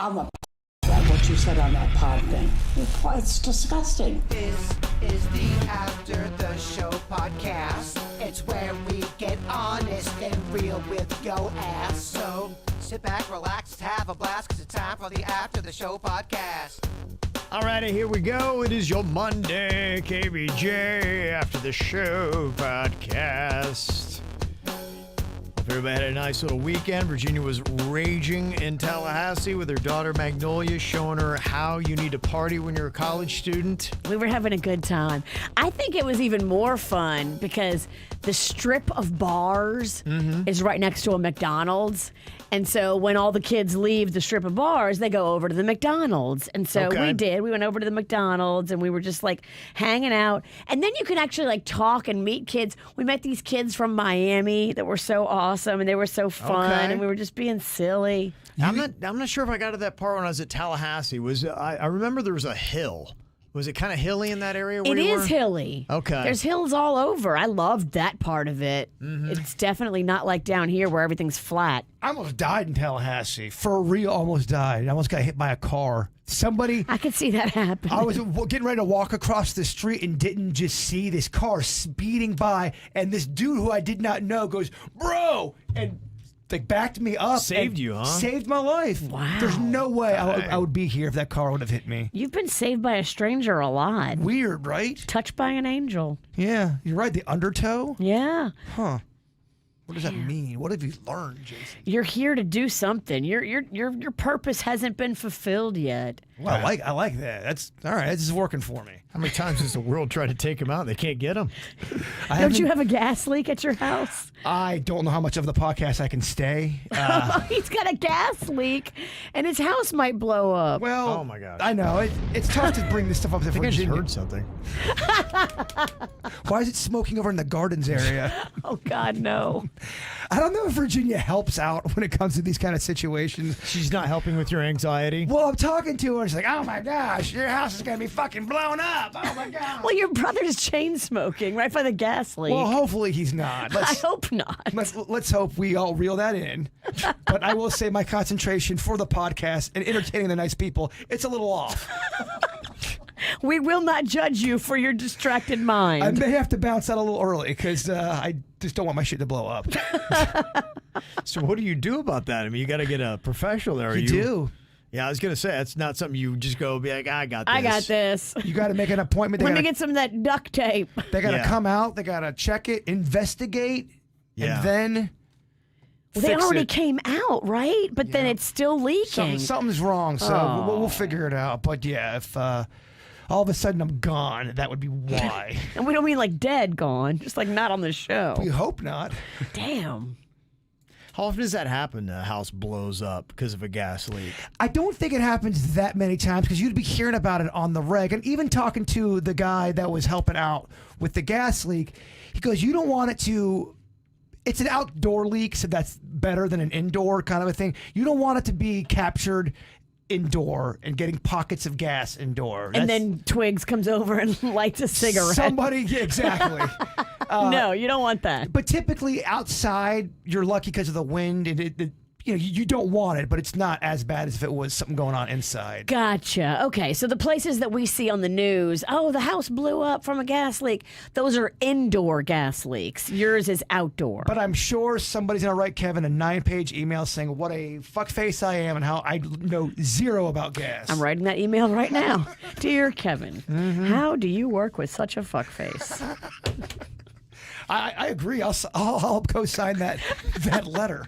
I'm a about what you said on that pod thing. It's disgusting. This is the After the Show podcast. It's where we get honest and real with yo ass. So sit back, relax, have a blast, because it's time for the After the Show podcast. Alrighty, here we go. It is your Monday KVJ After the Show podcast. Hope everybody had a nice little weekend. Virginia was raging in Tallahassee with her daughter Magnolia, showing her how you need to party when you're a college student. We were having a good time. I think it was even more fun because the strip of bars is right next to a McDonald's. And so when all the kids leave the strip of bars, they go over to the McDonald's. And so we did. We went over to the McDonald's and we were just like hanging out. And then you could actually like talk and meet kids. We met these kids from Miami that were so awesome and they were so fun and we were just being silly. I'm not sure if I got to that part when I was at Tallahassee. I remember there was a hill. Was it kind of hilly in that area where It you is were? hilly. Okay. There's hills all over. I loved that part of it. It's definitely not like down here where everything's flat. I almost died in Tallahassee. For real, almost died. I almost got hit by a car. I could see that happen. I was getting ready to walk across the street and didn't just see this car speeding by, and this dude who I did not know goes, "Bro!" and they backed me up. Saved you, huh? Saved my life. Wow. There's no way I would be here if that car would have hit me. You've been saved by a stranger a lot. Weird, right? Touched by an angel. Yeah, you're right. The undertow? Yeah. Huh. What does that mean? What have you learned, Jason? You're here to do something. Your purpose hasn't been fulfilled yet. Well, I like that. That's all right. This is working for me. How many times has the world tried to take him out? They can't get him. Don't you have a gas leak at your house? I don't know how much of the podcast I can stay. He's got a gas leak, and his house might blow up. Well, Oh, my gosh. I know it's tough to bring this stuff up to I think I just Virginia. heard something. Why is it smoking over in the gardens area? Oh, God, no. I don't know if Virginia helps out when it comes to these kind of situations. She's not helping with your anxiety. Well, I'm talking to her. She's like, "Oh my gosh, your house is gonna be fucking blown up. Oh my god." Well, your brother's chain smoking right by the gas leak. Well, hopefully he's not. I hope not. Let's hope we all reel that in. But I will say my concentration for the podcast and entertaining the nice people, it's a little off. We will not judge you for your distracted mind. I may have to bounce out a little early because I just don't want my shit to blow up. So what do you do about that? I mean, you got to get a professional there. You do. Yeah, I was going to say, that's not something you just go be like, I got this. I got this. You got to make an appointment. Let me get some of that duct tape. They got to Yeah. come out. They got to check it, investigate, Yeah. and then Well, they fix already it. came out, right? But then it's still leaking. Something's wrong, so we'll figure it out. But yeah, if all of a sudden I'm gone, that would be why. And we don't mean like dead gone, just like not on the show. We hope not. Damn. How often does that happen? A house blows up because of a gas leak. I don't think it happens that many times because you'd be hearing about it on the reg. And even talking to the guy that was helping out with the gas leak, he goes, "You don't want it to... It's an outdoor leak, so that's better than an indoor kind of a thing. You don't want it to be captured indoor and getting pockets of gas indoor." And then Twigs comes over and lights a cigarette. Somebody, yeah, exactly. No, you don't want that. But typically outside, you're lucky because of the wind, and you don't want it, but it's not as bad as if it was something going on inside. Gotcha. Okay, so the places that we see on the news, oh, the house blew up from a gas leak, those are indoor gas leaks. Yours is outdoor. But I'm sure somebody's gonna write Kevin a 9-page email saying what a fuckface I am and how I know zero about gas. I'm writing that email right now. Dear Kevin, how do you work with such a fuckface? I agree. I'll co-sign that letter.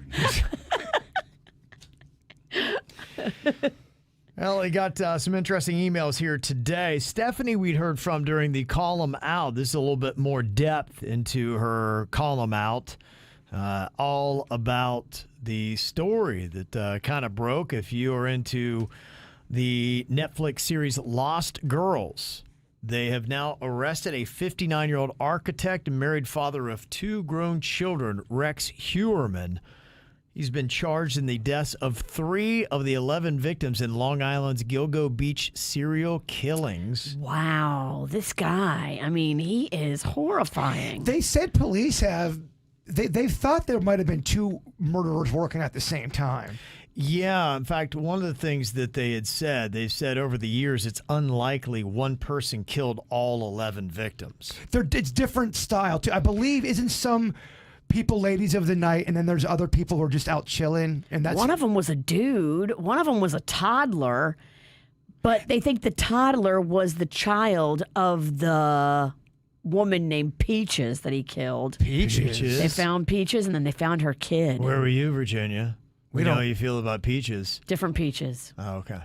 Well, we got some interesting emails here today. Stephanie, we'd heard from during the column out. This is a little bit more depth into her column out, all about the story that kind of broke. If you are into the Netflix series Lost Girls, they have now arrested a 59-year-old architect and married father of 2 grown children, Rex Heuermann. He's been charged in the deaths of 3 of the 11 victims in Long Island's Gilgo Beach serial killings. Wow, this guy, I mean, he is horrifying. They said police have... They thought there might have been 2 murderers working at the same time. Yeah, in fact, one of the things that they've said over the years, it's unlikely one person killed all 11 victims. It's different style too. I believe isn't some people ladies of the night, and then there's other people who are just out chilling, and that's One of them was a dude. One of them was a toddler, but they think the toddler was the child of the woman named Peaches that he killed. Peaches? They found Peaches, and then they found her kid. Where were you, Virginia? We know how you feel about Peaches. Different Peaches. Oh, okay.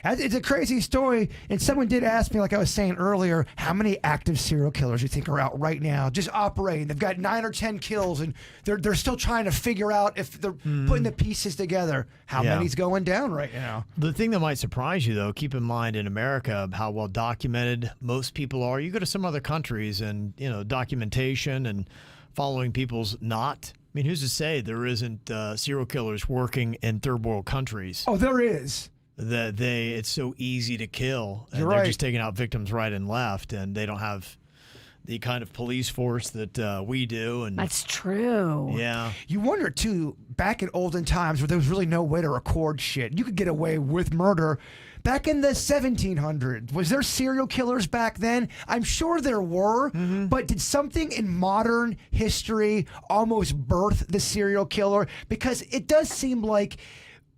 It's a crazy story, and someone did ask me, like I was saying earlier, how many active serial killers you think are out right now, just operating? They've got 9 or 10 kills, and they're still trying to figure out if they're putting the pieces together. How many's going down right now? The thing that might surprise you, though, keep in mind in America how well documented most people are. You go to some other countries, and documentation and following people's not. I mean, who's to say there isn't serial killers working in third world countries? Oh, there is. That it's so easy to kill, and You're they're right. just taking out victims right and left, and they don't have the kind of police force that we do. And That's true. yeah, You wonder, too, back in olden times where there was really no way to record shit, you could get away with murder. Back in the 1700s, was there serial killers back then? I'm sure there were, but did something in modern history almost birth the serial killer? Because it does seem like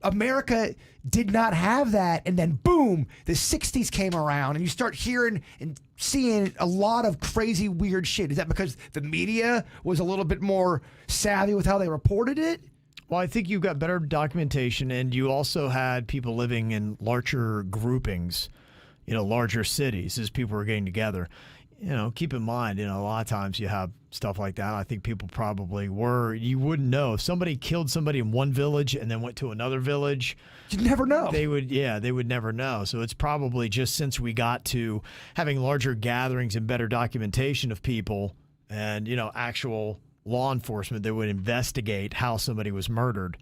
America did not have that, and then boom, the 60s came around, and you start hearing and seeing a lot of crazy, weird shit. Is that because the media was a little bit more savvy with how they reported it? well, I think you've got better documentation, and you also had people living in larger groupings, larger cities as people were getting together. Keep in mind, a lot of times you have stuff like that. I think people probably you wouldn't know if somebody killed somebody in one village and then went to another village. You never know. They would never know. So it's probably just since we got to having larger gatherings and better documentation of people and, actual law enforcement that would investigate how somebody was murdered,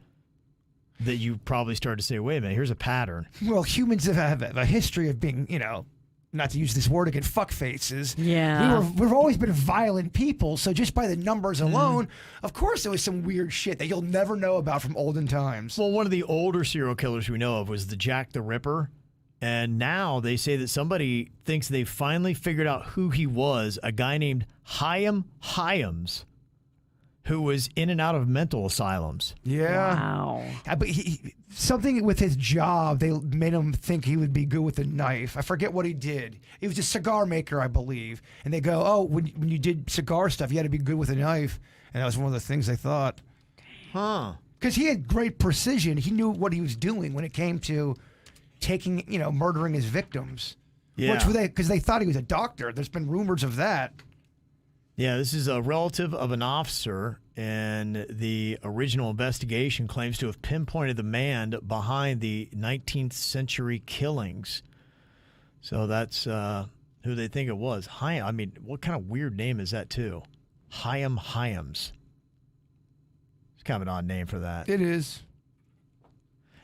that you probably started to say, wait a minute, here's a pattern. Well, humans have a history of being, not to use this word again, fuck faces. Yeah. We've always been violent people, so just by the numbers alone, of course there was some weird shit that you'll never know about from olden times. Well, one of the older serial killers we know of was the Jack the Ripper. And now they say that somebody thinks they finally figured out who he was, a guy named Chaim Hyams, who was in and out of mental asylums. Yeah. Wow. But something with his job, they made him think he would be good with a knife. I forget what he did. He was a cigar maker, I believe. And they go, oh, when you did cigar stuff, you had to be good with a knife. And that was one of the things they thought. Huh. Because he had great precision. He knew what he was doing when it came to taking, murdering his victims. Yeah. Because they thought he was a doctor. There's been rumors of that. Yeah, this is a relative of an officer, and the original investigation claims to have pinpointed the man behind the 19th century killings. So that's who they think it was. I mean, what kind of weird name is that, too? Chaim Hyams. It's kind of an odd name for that. It is.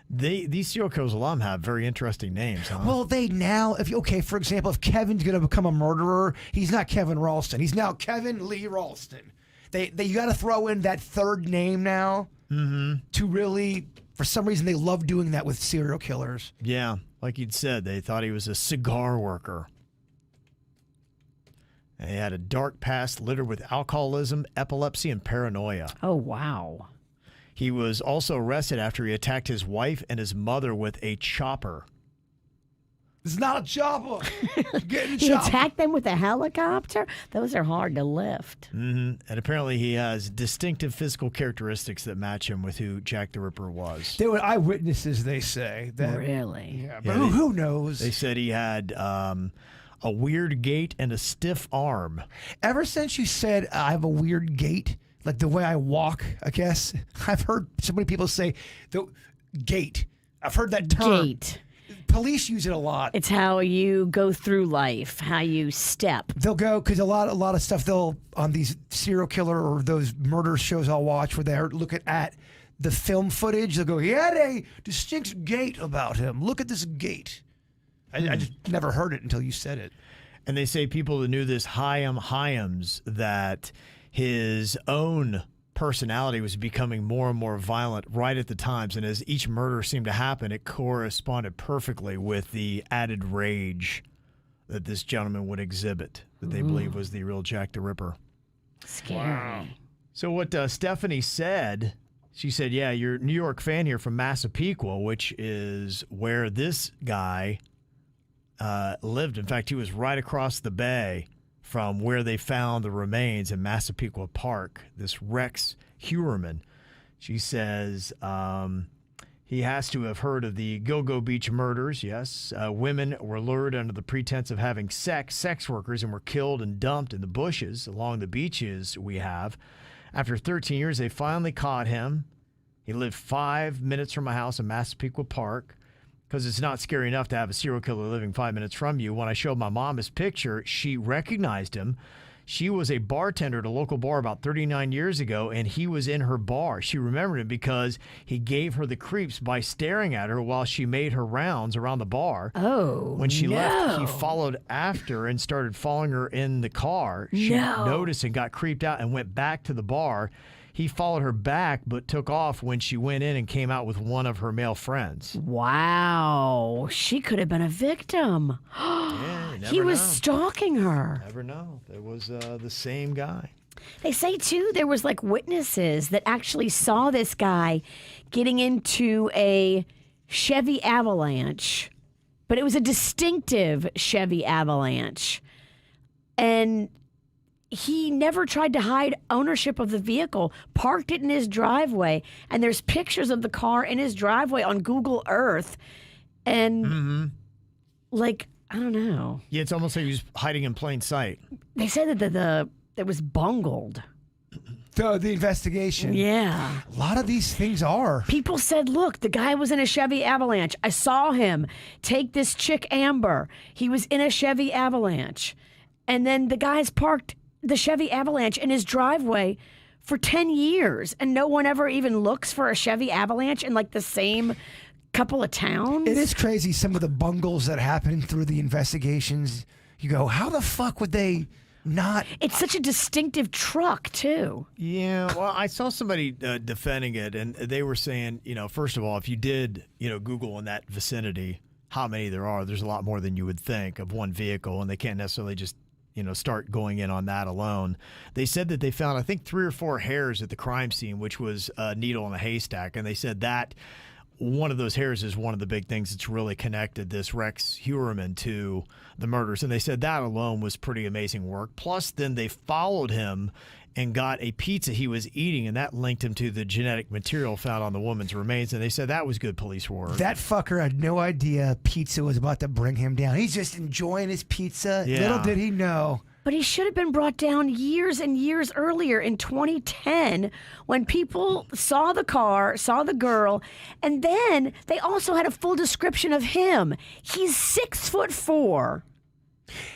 These serial killers, a lot of them have very interesting names, huh? Well, for example, if Kevin's going to become a murderer, he's not Kevin Ralston. He's now Kevin Lee Ralston. You got to throw in that third name now to really, for some reason, they love doing that with serial killers. Yeah, like you'd said, they thought he was a cigar worker. And he had a dark past littered with alcoholism, epilepsy, and paranoia. Oh, wow. He was also arrested after he attacked his wife and his mother with a chopper. It's not a chopper. Get in the He chopper. attacked them with a helicopter? Those are hard to lift. And apparently he has distinctive physical characteristics that match him with who Jack the Ripper was. They were eyewitnesses, they say. Really? Yeah, but Yeah, who knows? They said he had a weird gait and a stiff arm. Ever since you said I have a weird gait, like the way I walk, I guess, I've heard so many people say the gait. I've heard that term. Gait. Police use it a lot. It's how you go through life, how you step. They'll go, because a lot of stuff they'll, on these serial killer or those murder shows I'll watch where they're looking at the film footage, they'll go, he had a distinct gait about him. Look at this gait. I just never heard it until you said it. And they say people that knew this Chaim Hyams, that his own personality was becoming more and more violent right at the times. And as each murder seemed to happen, it corresponded perfectly with the added rage that this gentleman would exhibit that they believe was the real Jack the Ripper. Scary. So what Stephanie said, she said, yeah, you're a New York fan here from Massapequa, which is where this guy lived. In fact, he was right across the bay from where they found the remains in Massapequa Park, this Rex Hewerman. She says he has to have heard of the Gilgo Beach murders, yes. Women were lured under the pretense of having sex workers, and were killed and dumped in the bushes along the beaches we have. After 13 years, they finally caught him. He lived 5 minutes from my house in Massapequa Park. Because it's not scary enough to have a serial killer living 5 minutes from you. When I showed my mom his picture, she recognized him. She was a bartender at a local bar about 39 years ago, and he was in her bar. She remembered him because he gave her the creeps by staring at her while she made her rounds around the bar. Oh, when she left, he followed after and started following her in the car. She noticed and got creeped out and went back to the bar. He followed her back, but took off when she went in and came out with one of her male friends. Wow. She could have been a victim. Yeah, you never He was know. stalking her. Never know. It was the same guy. They say, too, there was like witnesses that actually saw this guy getting into a Chevy Avalanche, but it was a distinctive Chevy Avalanche. And he never tried to hide ownership of the vehicle, parked it in his driveway, and there's pictures of the car in his driveway on Google Earth. And, like, I don't know. Yeah, it's almost like he was hiding in plain sight. They said that it was bungled. The investigation. Yeah. A lot of these things are. People said, look, the guy was in a Chevy Avalanche. I saw him take this chick, Amber. He was in a Chevy Avalanche. And then the guy's parked the Chevy Avalanche in his driveway for 10 years, and no one ever even looks for a Chevy Avalanche in like the same couple of towns. It is crazy, some of the bungles that happen through the investigations. You go, how the fuck would they not? It's such a distinctive truck, too. Yeah, well, I saw somebody defending it, and they were saying, first of all, if you did, Google in that vicinity, how many there are, there's a lot more than you would think of one vehicle, and they can't necessarily just start going in on that alone. They said that they found, I think, 3 or 4 hairs at the crime scene, which was a needle in a haystack. And they said that one of those hairs is one of the big things that's really connected this Rex Hewerman to the murders. And they said that alone was pretty amazing work. Plus, then they followed him and got a pizza he was eating, and that linked him to the genetic material found on the woman's remains. And they said that was good police work. That fucker had no idea pizza was about to bring him down. He's just enjoying his pizza. Yeah. Little did he know. But he should have been brought down years and years earlier in 2010 when people saw the car, saw the girl, and then they also had a full description of him. He's 6'4".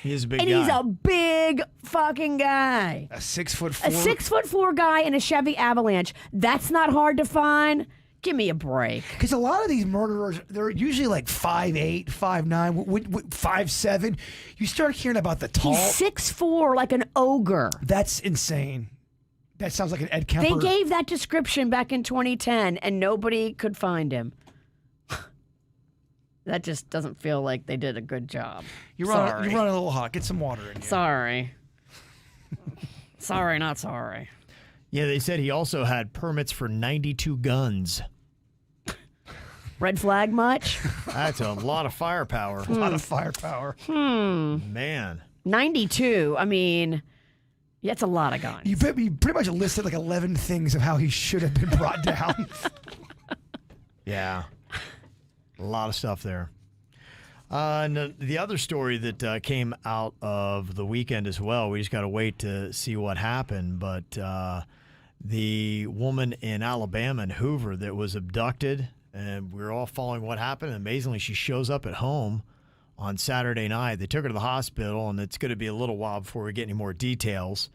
He's a big and guy. he's a big fucking guy. A 6'4". A 6'4" guy in a Chevy Avalanche. That's not hard to find. Give me a break. Because a lot of these murderers, they're usually like 5'8", 5'9", 5'7". You start hearing about the tall. He's 6'4", like an ogre. That's insane. That sounds like an Ed They Kemper. gave that description back in 2010, and nobody could find him. That just doesn't feel like they did a good job. You're running a little hot. Get some water in you. Sorry. Sorry, not sorry. Yeah, they said he also had permits for 92 guns. Red flag much? That's a lot of firepower. A lot of firepower. Man. 92. I mean, yeah, it's a lot of guns. You pretty much listed like 11 things of how he should have been brought down. Yeah. A lot of stuff there. And the other story that came out of the weekend as well, we just got to wait to see what happened, but the woman in Alabama in Hoover that was abducted, and we were all following what happened. And amazingly, she shows up at home on Saturday night. They took her to the hospital, and it's going to be a little while before we get any more details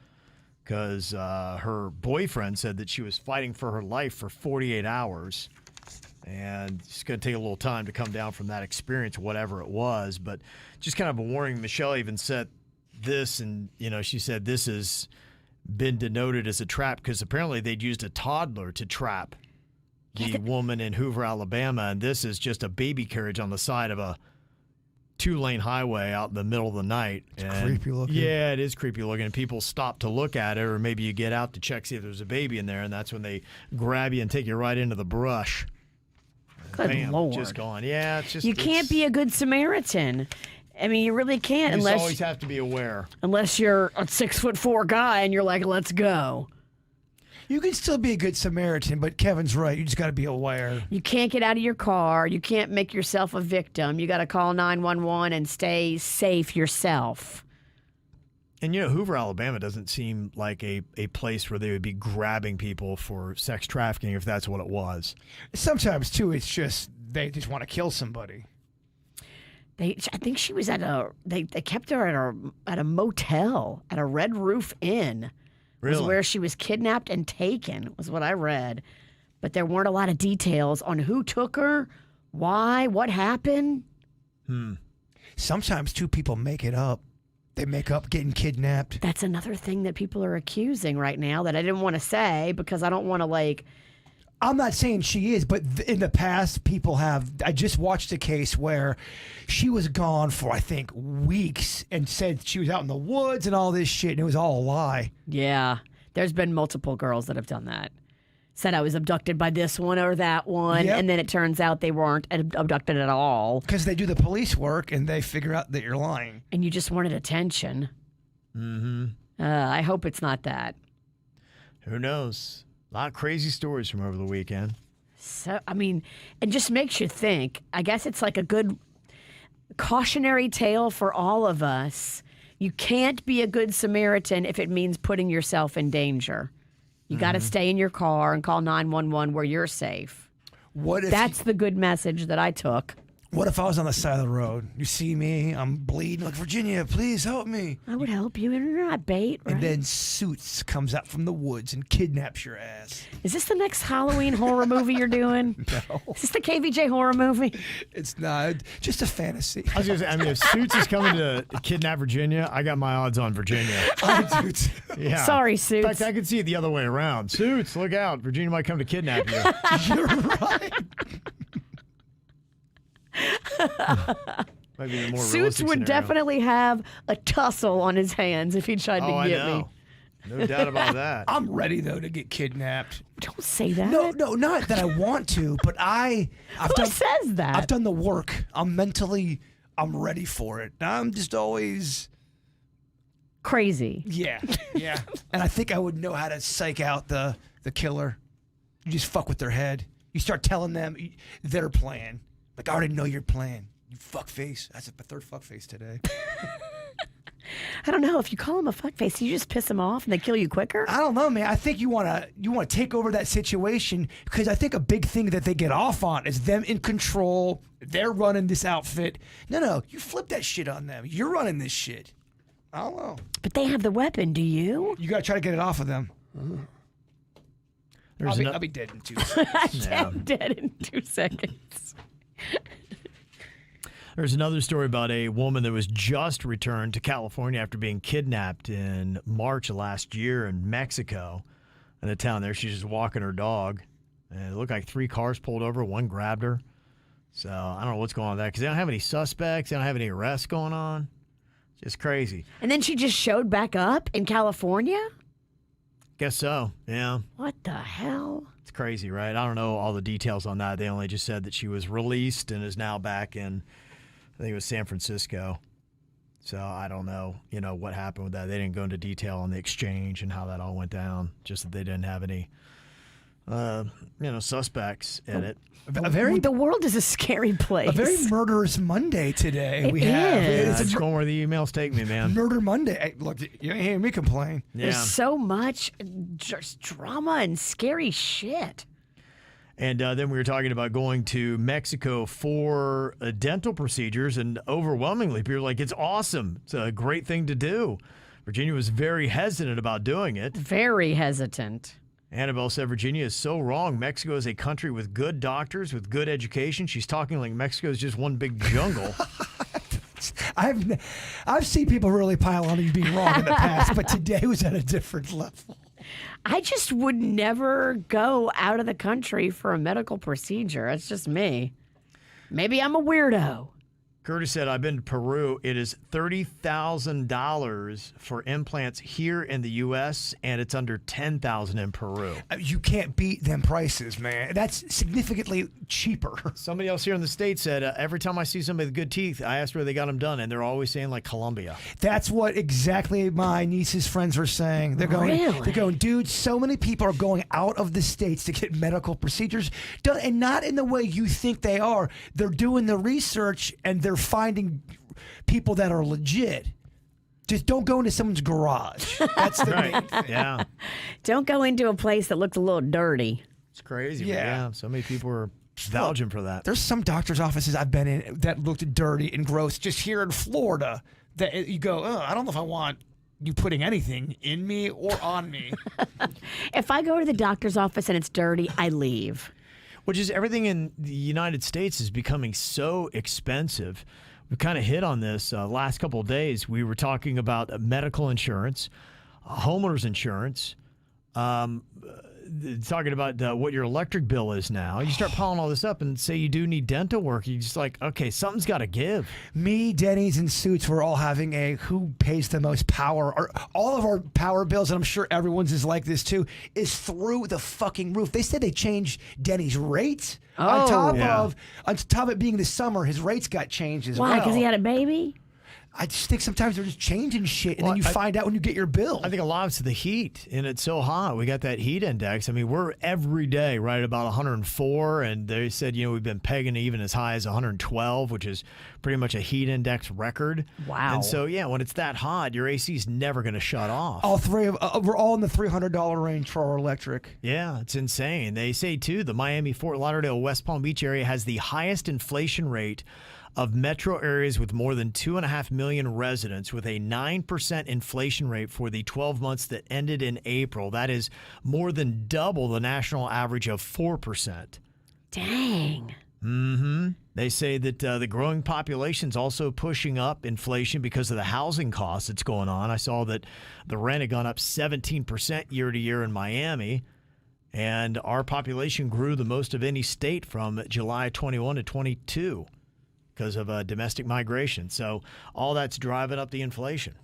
because her boyfriend said that she was fighting for her life for 48 hours. And it's going to take a little time to come down from that experience, whatever it was. But just kind of a warning. Michelle even said this, and, she said this is been denoted as a trap because apparently they'd used a toddler to trap the woman in Hoover, Alabama, and this is just a baby carriage on the side of a 2-lane highway out in the middle of the night. It's creepy looking. Yeah, it is creepy looking. And people stop to look at it, or maybe you get out to check, see if there's a baby in there, and that's when they grab you and take you right into the brush. Good Bam, Lord. just gone. Yeah, it's just You can't be a good Samaritan. I mean, you really can't You just unless always have to be aware. you're a 6'4" guy and you're like, let's go. You can still be a good Samaritan, but Kevin's right. You just got to be aware. You can't get out of your car. You can't make yourself a victim. You got to call 911 and stay safe yourself. And, Hoover, Alabama doesn't seem like a place where they would be grabbing people for sex trafficking if that's what it was. Sometimes, too, it's just they just want to kill somebody. I think she was they kept her at a motel, at a Red Roof Inn. Really? Was where she was kidnapped and taken, was what I read. But there weren't a lot of details on who took her, why, what happened. Sometimes, too, people make it up. They make up getting kidnapped. That's another thing that people are accusing right now that I didn't want to say because I don't want to I'm not saying she is, but in the past, people have. I just watched a case where she was gone for, I think, weeks and said she was out in the woods and all this shit, and it was all a lie. Yeah, there's been multiple girls that have done that. Said I was abducted by this one or that one, Yep. and then it turns out they weren't abducted at all. Because they do the police work and they figure out that you're lying. And you just wanted attention. Mm-hmm. I hope it's not that. Who knows? A lot of crazy stories from over the weekend. So, I mean, it just makes you think. I guess it's like a good cautionary tale for all of us. You can't be a good Samaritan if it means putting yourself in danger. You got to stay in your car and call 911 where you're safe. That's the good message that I took. What if I was on the side of the road? You see me, I'm bleeding, like, Virginia, please help me. I would help you. You're not bait, right? And then Suits comes out from the woods and kidnaps your ass. Is this the next Halloween horror movie you're doing? No. Is this the KVJ horror movie? It's not. Just a fantasy. I was gonna say, if Suits is coming to kidnap Virginia, I got my odds on Virginia. I do too. Yeah. Sorry, Suits. In fact, I could see it the other way around. Suits, look out. Virginia might come to kidnap you. You're right. Might be the more Suits realistic would scenario. definitely have a tussle on his hands if he tried Oh, to get I me. know. No doubt about that. I'm ready, though, to get kidnapped. Don't say that. No, not that I want to, but I've Who says that? I've done the work. I'm ready for it. I'm just always... Crazy. Yeah. And I think I would know how to psych out the killer. You just fuck with their head. You start telling them their plan. Like, I already know your plan. You fuckface. That's my third fuckface today. I don't know. If you call him a fuckface, you just piss him off and they kill you quicker? I don't know, man. I think you wanna take over that situation because I think a big thing that they get off on is them in control. They're running this outfit. No, you flip that shit on them. You're running this shit. I don't know. But they have the weapon, do you? You gotta try to get it off of them. I'll be dead in 2 seconds. I'm dead in 2 seconds. There's another story about a woman that was just returned to California after being kidnapped in March of last year in Mexico. In a town there, she's just walking her dog. And it looked like 3 cars pulled over. One grabbed her. So I don't know what's going on with that because they don't have any suspects. They don't have any arrests going on. Just crazy. And then she just showed back up in California? Guess so, yeah. What the hell? It's crazy, right? I don't know all the details on that. They only just said that she was released and is now back in, I think it was San Francisco. So I don't know, what happened with that. They didn't go into detail on the exchange and how that all went down, just that they didn't have any, suspects in it. The world is a scary place. A very murderous Monday today. It we have. is. It's going where the emails take me, man. Murder Monday. Hey, look, you ain't hearing me complain. Yeah. There's so much just drama and scary shit. And then we were talking about going to Mexico for dental procedures, and overwhelmingly, people are like, it's awesome. It's a great thing to do. Virginia was very hesitant about doing it. Very hesitant. Annabelle said Virginia is so wrong. Mexico is a country with good doctors, with good education. She's talking like Mexico is just one big jungle. I've seen people really pile on you being wrong in the past, but today was at a different level. I just would never go out of the country for a medical procedure. That's just me. Maybe I'm a weirdo. Curtis said, I've been to Peru. It is $30,000 for implants here in the U.S., and it's under $10,000 in Peru. You can't beat them prices, man. That's significantly cheaper. Somebody else here in the States said, every time I see somebody with good teeth, I ask where they got them done, and they're always saying, like, Colombia. That's what exactly my niece's friends were saying. They're going, dude, so many people are going out of the States to get medical procedures done, and not in the way you think they are. They're doing the research, and they're finding people that are legit. Just don't go into someone's garage. That's the main thing. Yeah. Don't go into a place that looks a little dirty. It's crazy. Yeah. So many people are vouching for that. There's some doctor's offices I've been in that looked dirty and gross just here in Florida that you go, I don't know if I want you putting anything in me or on me. If I go to the doctor's office and it's dirty, I leave. Which is everything in the United States is becoming so expensive. We kind of hit on this last couple of days. We were talking about medical insurance, homeowners insurance, talking about what your electric bill is now. You start piling all this up and say you do need dental work. You're just like, okay, something's got to give. Me, Denny's, and Suits were all having a who pays the most power. Or all of our power bills, and I'm sure everyone's is like this too, is through the fucking roof. They said they changed Denny's rates. On top of it being the summer, his rates got changed as well. Why? Because he had a baby? I just think sometimes they're just changing shit, and then you find out when you get your bill. I think a lot of it's the heat, and it's so hot. We got that heat index. I mean, we're every day right at about 104, and they said, we've been pegging even as high as 112, which is pretty much a heat index record. Wow. And so, when it's that hot, your AC's never going to shut off. All three of we're all in the $300 range for our electric. Yeah, it's insane. They say, too, the Miami, Fort Lauderdale, West Palm Beach area has the highest inflation rate of metro areas with more than 2.5 million residents, with a 9% inflation rate for the 12 months that ended in April. That is more than double the national average of 4%. Dang. Mm-hmm. They say that the growing population's also pushing up inflation because of the housing costs that's going on. I saw that the rent had gone up 17% year to year in Miami, and our population grew the most of any state from July 21 to 22. Because of domestic migration. So all that's driving up the inflation.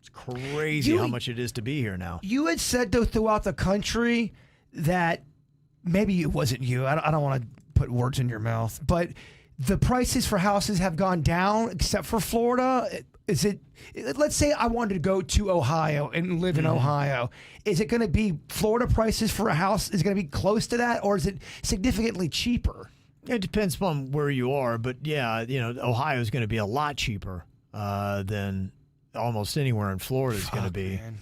It's crazy how much it is to be here now. You had said, though, throughout the country that maybe it wasn't you. I don't want to put words in your mouth. But the prices for houses have gone down except for Florida. Is it? Let's say I wanted to go to Ohio and live in Ohio. Is it going to be Florida prices for a house? Is it going to be close to that? Or is it significantly cheaper? It depends upon where you are, but Ohio is going to be a lot cheaper than almost anywhere in Florida is going to be. Man.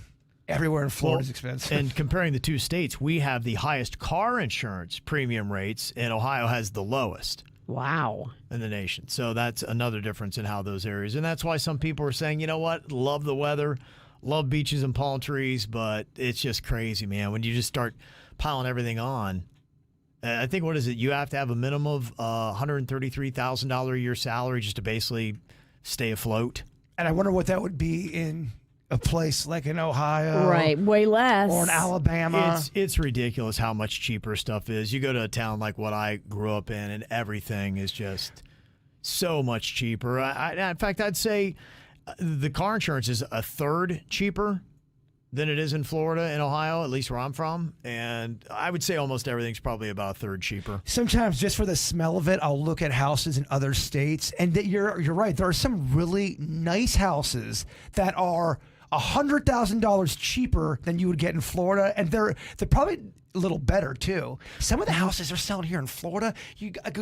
Everywhere in Florida is expensive. And comparing the two states, we have the highest car insurance premium rates, and Ohio has the lowest. Wow. In the nation. So that's another difference in how those areas. And that's why some people are saying, you know what, love the weather, love beaches and palm trees, but it's just crazy, man. When you just start piling everything on. I think, what is it? You have to have a minimum of $133,000 a year salary just to basically stay afloat. And I wonder what that would be in a place like in Ohio. Right, way less. Or in Alabama. It's ridiculous how much cheaper stuff is. You go to a town like what I grew up in, and everything is just so much cheaper. In fact, I'd say the car insurance is a third cheaper than it is in Florida and Ohio, at least where I'm from. And I would say almost everything's probably about a third cheaper. Sometimes just for the smell of it, I'll look at houses in other states. And you're right. There are some really nice houses that are $100,000 cheaper than you would get in Florida. And they're probably a little better, too. Some of the houses they're selling here in Florida, you got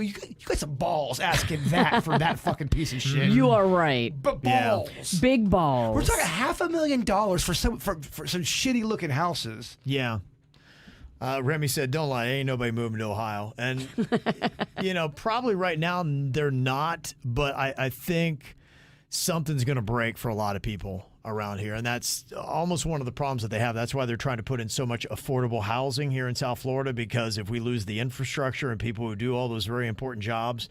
some balls asking that for that fucking piece of shit. You are right. But balls. Yeah. Big balls. We're talking $500,000 for some shitty looking houses. Yeah. Remy said, don't lie, ain't nobody moving to Ohio. And, probably right now they're not, but I think something's going to break for a lot of people around here. And that's almost one of the problems that they have. That's why they're trying to put in so much affordable housing here in South Florida, because if we lose the infrastructure and people who do all those very important jobs,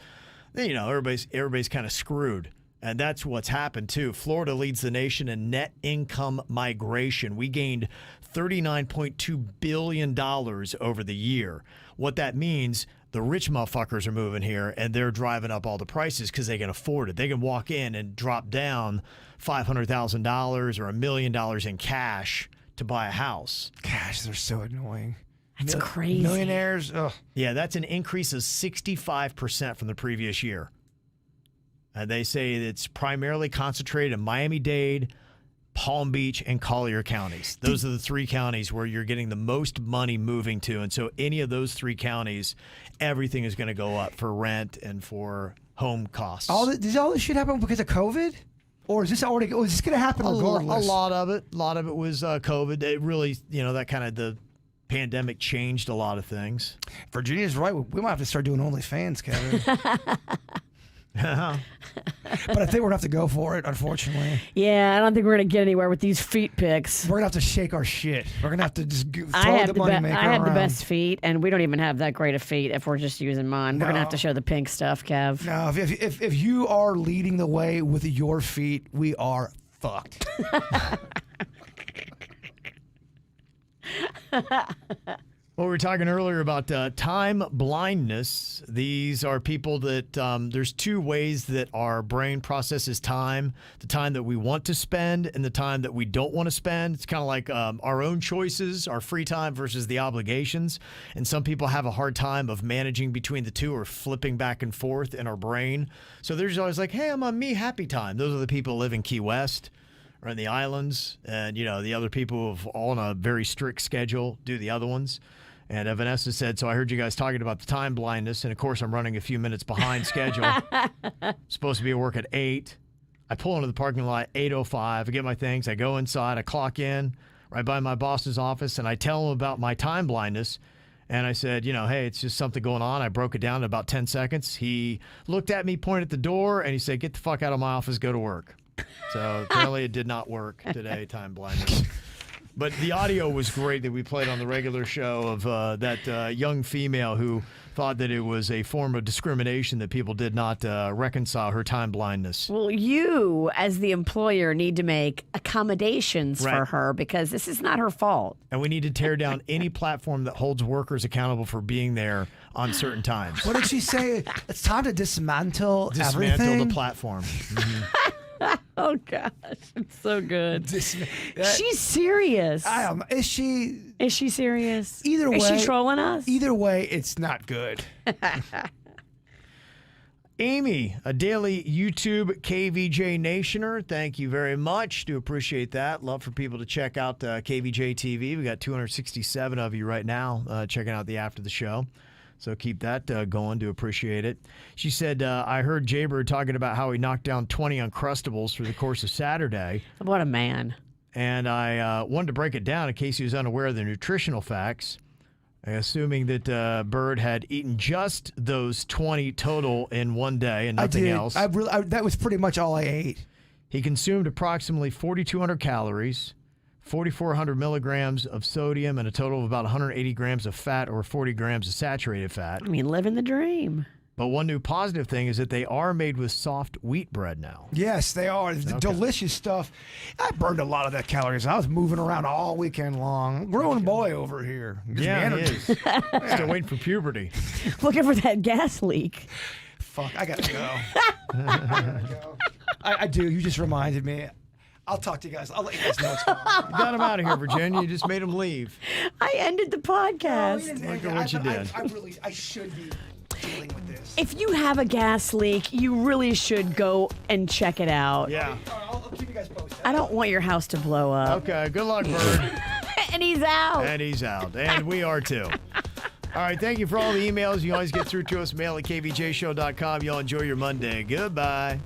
then, everybody's kind of screwed. And that's what's happened, too. Florida leads the nation in net income migration. We gained $39.2 billion over the year. What that means, the rich motherfuckers are moving here, and they're driving up all the prices because they can afford it. They can walk in and drop down $500,000 or $1 million in cash to buy a house. Gosh, they're so annoying. That's crazy. Millionaires. Ugh. Yeah, that's an increase of 65% from the previous year. And they say it's primarily concentrated in Miami-Dade, Palm Beach, and Collier counties. Those are the three counties where you're getting the most money moving to. And so any of those three counties, everything is going to go up for rent and for home costs. Does all this shit happen because of COVID? Or is this already? Or is this going to happen regardless? A lot of it was COVID. It really, that kind of the pandemic changed a lot of things. Virginia's right. We might have to start doing OnlyFans, Kevin. But I think we're going to have to go for it, unfortunately. Yeah, I don't think we're going to get anywhere with these feet pics. We're going to have to shake our shit. We're going to have to just throw I have the money maker I have the around. best feet, and we don't even have that great of feet if we're just using mine. We're going to have to show the pink stuff, Kev. No, if you are leading the way with your feet, we are fucked. Well, we were talking earlier about time blindness. These are people that there's two ways that our brain processes time: the time that we want to spend and the time that we don't want to spend. It's kind of like our own choices, our free time versus the obligations. And some people have a hard time of managing between the two or flipping back and forth in our brain. So there's always like, hey, I'm on me happy time. Those are the people who live in Key West or in the islands. And, the other people who all on a very strict schedule do the other ones. And Vanessa said, so I heard you guys talking about the time blindness, and of course I'm running a few minutes behind schedule. Supposed to be at work at 8. I pull into the parking lot at 8:05. I get my things. I go inside. I clock in right by my boss's office, and I tell him about my time blindness. And I said, hey, it's just something going on. I broke it down in about 10 seconds. He looked at me, pointed at the door, and he said, get the fuck out of my office, go to work. So apparently it did not work today, time blindness. But the audio was great that we played on the regular show of that young female who thought that it was a form of discrimination that people did not reconcile her time blindness. Well, you, as the employer, need to make accommodations for her because this is not her fault. And we need to tear down any platform that holds workers accountable for being there on certain times. What did she say? It's time to dismantle everything? Dismantle the platform. Mm-hmm. Oh, gosh. It's so good. She's serious. I am. Is she? Is she serious? Either way. Is she trolling us? Either way, it's not good. Amy, a daily YouTube KVJ Nationer. Thank you very much. Do appreciate that. Love for people to check out KVJ TV. We got 267 of you right now checking out the after the show. So keep that going. Do appreciate it. She said, I heard Jaybird talking about how he knocked down 20 Uncrustables through the course of Saturday. What a man. And I wanted to break it down in case he was unaware of the nutritional facts, assuming that Bird had eaten just those 20 total in one day and nothing else. That was pretty much all I ate. He consumed approximately 4,200 calories, 4,400 milligrams of sodium, and a total of about 180 grams of fat or 40 grams of saturated fat. I mean, living the dream. But one new positive thing is that they are made with soft wheat bread now. Yes, they are. Delicious stuff. I burned a lot of that calories. I was moving around all weekend long. Growing boy over here. Yeah, he is. Still waiting for puberty. Looking for that gas leak. Fuck, I gotta go. I do. You just reminded me. I'll talk to you guys. I'll let you guys know what's going on. You got him out of here, Virginia. You just made him leave. I ended the podcast. Look at what you did. I should be dealing with this. If you have a gas leak, you really should go and check it out. Yeah. I'll keep you guys posted. I don't want your house to blow up. Okay, good luck, Bird. And he's out. And he's out. And we are too. All right, thank you for all the emails. You always get through to us. Mail at kvjshow.com. Y'all enjoy your Monday. Goodbye.